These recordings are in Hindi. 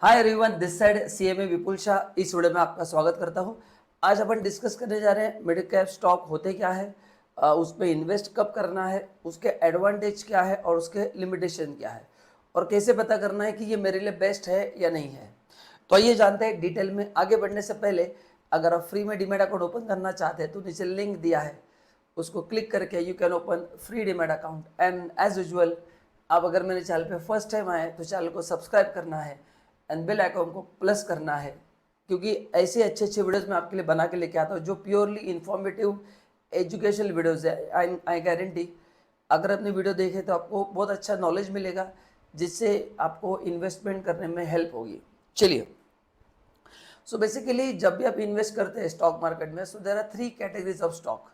Hi everyone, this side CMA Vipul Shah. इस वीडियो में आपका स्वागत करता हूं। आज अपन डिस्कस करने जा रहे हैं मिड कैप स्टॉक होते क्या है, उसमें इन्वेस्ट कब करना है, उसके एडवांटेज क्या है और उसके लिमिटेशन क्या है, और कैसे पता करना है कि ये मेरे लिए बेस्ट है या नहीं है। तो आइए जानते हैं डिटेल में। आगे बढ़ने से पहले अगर आप फ्री में डीमैट अकाउंट ओपन करना चाहते हैं तो नीचे लिंक दिया है, उसको क्लिक करके you can open free demat account. And as usual, आप अगर मेरे चैनल पे फर्स्ट टाइम आए तो चैनल को सब्सक्राइब करना है एंड बेल आइकॉन को प्लस करना है, क्योंकि ऐसे अच्छे अच्छे वीडियोस मैं आपके लिए बना के लेके आता हूँ जो प्योरली इन्फॉर्मेटिव एजुकेशनल वीडियोस है। आई गारंटी अगर अपनी वीडियो देखें तो आपको बहुत अच्छा नॉलेज मिलेगा, जिससे आपको इन्वेस्टमेंट करने में हेल्प होगी। चलिए, सो बेसिकली जब भी आप इन्वेस्ट करते हैं स्टॉक मार्केट में, so there are 3 categories of stock: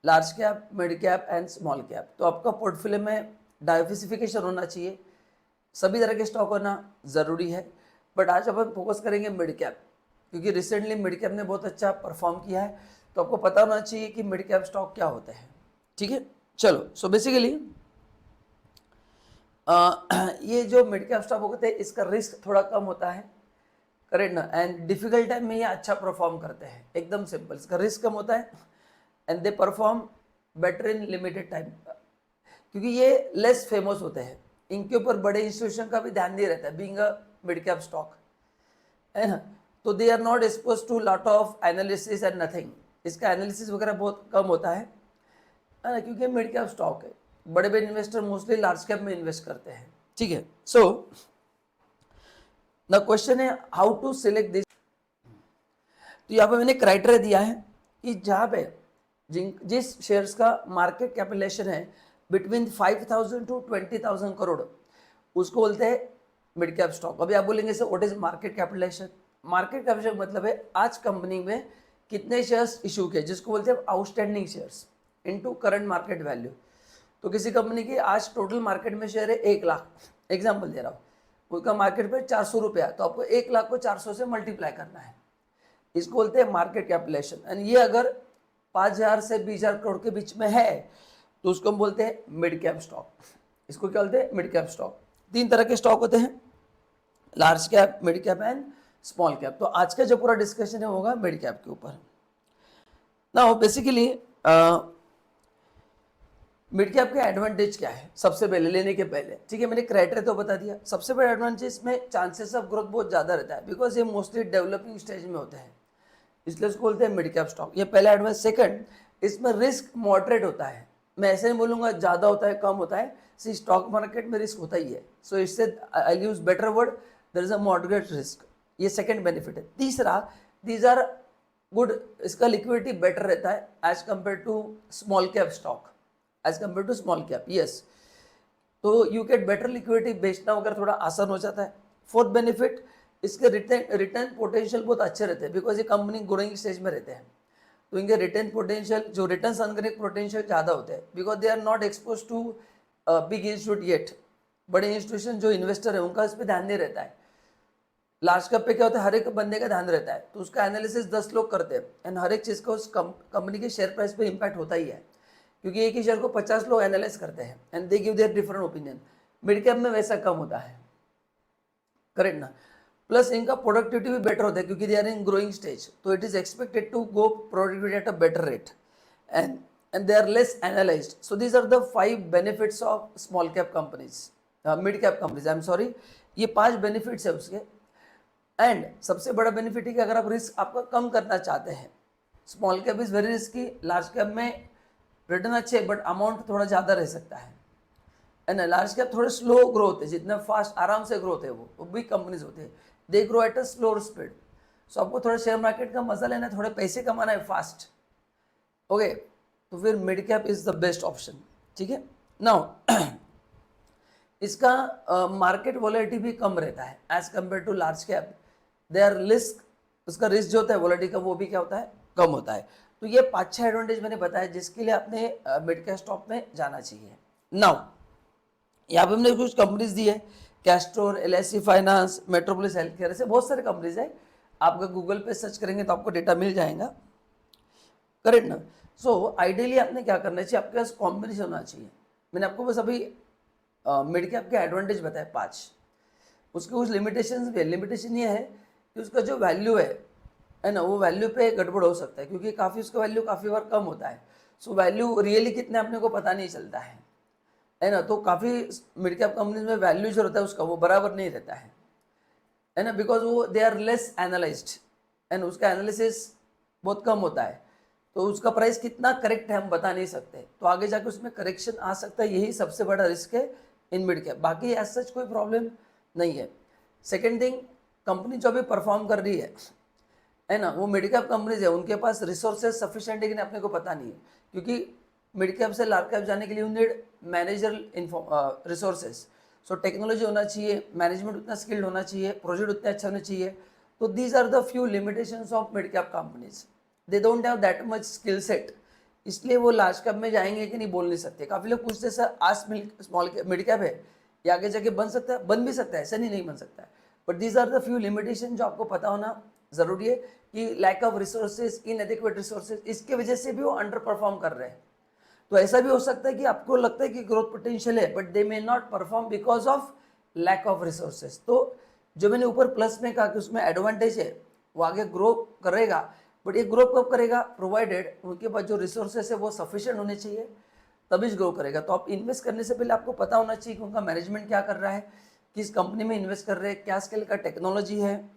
large cap, mid cap and small cap. तो आपका पोर्टफोलियो में डाइवर्सिफिकेशन होना चाहिए, सभी तरह के स्टॉक होना ज़रूरी है। बट आज अपन फोकस करेंगे मिड कैप, क्योंकि रिसेंटली मिड कैप ने बहुत अच्छा परफॉर्म किया है। तो आपको पता होना चाहिए कि मिड कैप स्टॉक क्या होते हैं। ठीक है, चलो। सो बेसिकली ये जो मिड कैप स्टॉक होते हैं, इसका रिस्क थोड़ा कम होता है, करेक्ट ना। एंड डिफिकल्ट टाइम में ये अच्छा परफॉर्म करते हैं, एकदम सिंपल। इसका रिस्क कम होता है and they perform better in limited time, क्योंकि ये लेस फेमस होते हैं। इनके ऊपर बड़े इंस्टीट्यूशन का भी ध्यान नहीं रहता है, being a mid cap stock, है ना। तो they are not expose to lot of analysis and nothing. इसका एनालिसिस वगैरह बहुत कम होता है ना, क्योंकि मिड कैप स्टॉक है। बड़े बड़े इन्वेस्टर मोस्टली लार्ज कैप में इन्वेस्ट करते हैं। ठीक है, सो द क्वेश्चन है हाउ टू सिलेक्ट दिस। तो यहाँ पे मैंने क्राइटेरिया दिया है कि जहाँ पे जिस शेयर्स का मार्केट कैपिटलाइजेशन है बिटवीन 5,000 टू 20,000 करोड़, उसको बोलते हैं मिड कैप स्टॉक। अभी आप बोलेंगे sir what is market capitalisation? Market capitalisation मतलब है आज कंपनी में कितने शेयर्स इशू किए, जिसको बोलते हैं outstanding shares into current market value. तो किसी कंपनी की आज टोटल मार्केट में शेयर है 1 लाख, एग्जाम्पल दे रहा हूँ, उसका मार्केट पे 400 रुपया, तो आपको 1 लाख को 400 से मल्टीप्लाई करना है। इसको बोलते हैं मार्केट कैपिटलाइजेशन। एंड ये अगर 5,000 से 20,000 करोड़ के बीच में है तो उसको हम बोलते हैं मिड कैप स्टॉक। इसको क्या बोलते हैं? Mid cap stock. 3 तरह के स्टॉक होते हैं, large cap, mid cap and small cap. तो आज का जो पूरा डिस्कशन है होगा मिड कैप के ऊपर। नाउ बेसिकली मिड कैप का एडवांटेज क्या है सबसे पहले लेने के पहले? ठीक है, मैंने क्राइटेरिया तो बता दिया। सबसे बड़ा एडवांटेज में चांसेस ऑफ ग्रोथ बहुत ज़्यादा रहता है, बिकॉज ये मोस्टली डेवलपिंग स्टेज में होते हैं, इसलिए उसको बोलते हैं मिड कैप स्टॉक। ये पहला एडवांस। सेकंड, इसमें रिस्क मॉडरेट होता है। मैं ऐसे नहीं बोलूँगा ज़्यादा होता है कम होता है, सी स्टॉक मार्केट में रिस्क होता ही है। सो इससे I use better word, there is a moderate risk. ये सेकंड बेनिफिट है। तीसरा, दीज आर गुड, इसका लिक्विडिटी बेटर रहता है as compare to small cap stock, as compare to small cap. Yes, तो यू गेट बेटर लिक्विडिटी, बेचना वगैरह थोड़ा आसान हो जाता है। फोर्थ बेनिफिट, इसके रिटर्न पोटेंशियल बहुत अच्छे रहते हैं, बिकॉज ये कंपनी ग्रोइंग स्टेज में रहते हैं। तो इनके रिटर्न पोटेंशियल, जो रिटर्न अर्न करने के पोटेंशियल ज़्यादा होते हैं, because they are not expose to big institute yet. बड़े इंस्टीट्यूशन जो इन्वेस्टर है उनका इस पर ध्यान नहीं रहता है। लार्ज कैप पे क्या होता है, हर एक बंदे का ध्यान रहता है, तो उसका एनालिसिस 10 लोग करते हैं एंड हर एक चीज़ का उस कंपनी के शेयर प्राइस पे इम्पैक्ट होता ही है, क्योंकि एक ही शेयर को 50 लोग एनालाइज करते हैं and they give their different opinion. Mid cap में वैसा कम होता है, करेक्ट ना। प्लस इनका प्रोडक्टिविटी भी बेटर होता है, क्योंकि they are in growing stage, तो it is expected to go productivity at a better rate and they are less analysed. So these are the 5 benefits of small cap companies, mid cap companies, I am sorry. ये 5 बेनिफिट्स है उसके। एंड सबसे बड़ा बेनिफिट है कि अगर आप रिस्क आपका कम करना चाहते हैं, small cap is very risky, large cap में रिटर्न अच्छे बट अमाउंट थोड़ा ज़्यादा रह सकता है। एंड लार्ज कैप थोड़े स्लो ग्रोथ है, जितना फास्ट आराम से ग्रोथ है वो बिग कंपनीज होते हैं, they grow at a slower speed. So आपको थोड़ा शेयर मार्केट का मजा लेना है, थोड़े पैसे कमाना है फास्ट, ओके, तो फिर mid cap is the best option. ठीक है, नाउ इसका मार्केट वॉलेटिलिटी भी कम रहता है as compare to large cap. They are risk, उसका रिस्क जो होता है वॉलेटिलिटी का, वो भी क्या होता है, कम होता है। तो ये 5-6 एडवांटेज मैंने बताया जिसके लिए आपने मिड कैप स्टॉक में जाना चाहिए। नाउ यहाँ पे हमने कुछ कंपनीज दी है, कैस्ट्रोर, LIC finance, metropolis health care, ऐसे बहुत सारे कंपनीज है। आप अगर गूगल पे सर्च करेंगे तो आपको डेटा मिल जाएगा, करेक्ट ना। सो आइडियली आपने क्या करना चाहिए, आपके पास कॉम्बिनेशन होना चाहिए। मैंने आपको बस अभी मिड कैप के एडवांटेज बताए 5। उसके कुछ लिमिटेशंस भी है। लिमिटेशन ये है कि उसका जो वैल्यू है ना, वो वैल्यू पे गड़बड़ हो सकता है, क्योंकि काफ़ी उसका वैल्यू काफ़ी बार कम होता है। सो वैल्यू रियली कितने अपने को पता नहीं चलता है ना। तो काफ़ी मिड कैप कंपनीज में वैल्यू जो रहता है उसका वो बराबर नहीं रहता है ना, बिकॉज वो they are less analysed and उसका एनालिसिस बहुत कम होता है, तो उसका प्राइस कितना करेक्ट है हम बता नहीं सकते, तो आगे जाके उसमें करेक्शन आ सकता है। यही सबसे बड़ा रिस्क है इन मिड कैप, बाकी एज सच कोई प्रॉब्लम नहीं है। सेकेंड थिंग, कंपनी जो अभी परफॉर्म कर रही है ना, वो मिड कैप कंपनीज है, उनके पास रिसोर्सेज सफिशिएंट है कि नहीं अपने को पता नहीं है, क्योंकि मिड कैप से लार्ज कैप जाने के लिए you need manager resources. So technology होना चाहिए, मैनेजमेंट उतना स्किल्ड होना चाहिए, प्रोजेक्ट उतना अच्छा होना चाहिए। तो these are the few limitations of mid cap companies, they don't have that much skill set, इसलिए वो लार्ज कैप में जाएंगे कि नहीं बोल नहीं सकते। काफ़ी लोग पूछते सर आज स्मॉल मिड कैप है, ये आगे जाके बन सकता है? बन भी सकता है, ऐसा नहीं बन सकता है, but these are the few limitation जो आपको पता होना ज़रूरी है कि lack of resources, inadequate resources, इसके वजह से भी वो अंडर परफॉर्म कर रहे हैं। तो ऐसा भी हो सकता है कि आपको लगता है कि ग्रोथ पोटेंशियल है, but they may not perform because of lack of resources. तो जो मैंने ऊपर प्लस में कहा कि उसमें एडवांटेज है, वो आगे ग्रो करेगा, बट ये ग्रो कब करेगा? प्रोवाइडेड उनके पास जो रिसोर्सेस है वो सफिशिएंट होने चाहिए, तभी ग्रो करेगा। तो आप इन्वेस्ट करने से पहले आपको पता होना चाहिए कि उनका मैनेजमेंट क्या कर रहा है, किस कंपनी में इन्वेस्ट कर रहे हैं, क्या स्केल का टेक्नोलॉजी है,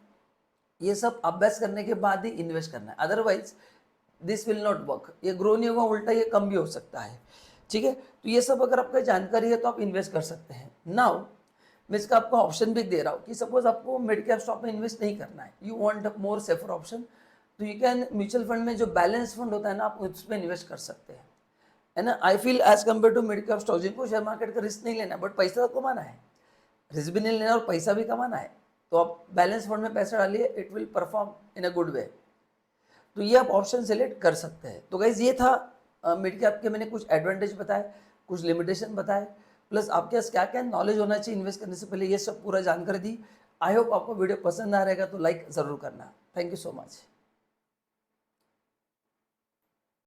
ये सब अभ्यास करने के बाद ही इन्वेस्ट करना है, otherwise this will not work. ये ग्रो नहीं होगा, उल्टा ये कम भी हो सकता है। ठीक है, तो ये सब अगर आपका जानकारी है तो आप इन्वेस्ट कर सकते हैं। नाउ मैं इसका आपको ऑप्शन भी दे रहा हूँ कि सपोज आपको मिड कैप स्टॉक में इन्वेस्ट नहीं करना है, you want more safer option, तो यू कैन म्यूचुअल फंड में जो बैलेंस फंड होता है ना, आप उसमें इन्वेस्ट कर सकते हैं, है ना। I feel as compare to mid cap stock, जिनको शेयर मार्केट का रिस्क नहीं लेना बट पैसा तो कमाना है, रिस्क भी नहीं लेना और पैसा भी कमाना है, तो आप बैलेंस फंड में पैसा डालिए, it will perform in a good way. तो ये आप ऑप्शन सेलेक्ट कर सकते हैं। तो गाइज ये था मिड कैप के मैंने कुछ एडवांटेज बताए, कुछ लिमिटेशन बताए, प्लस आपके पास क्या क्या नॉलेज होना चाहिए इन्वेस्ट करने से पहले, ये सब पूरा जानकारी दी। आई होप आपको वीडियो पसंद आ रहेगा तो लाइक ज़रूर करना। Thank you so much.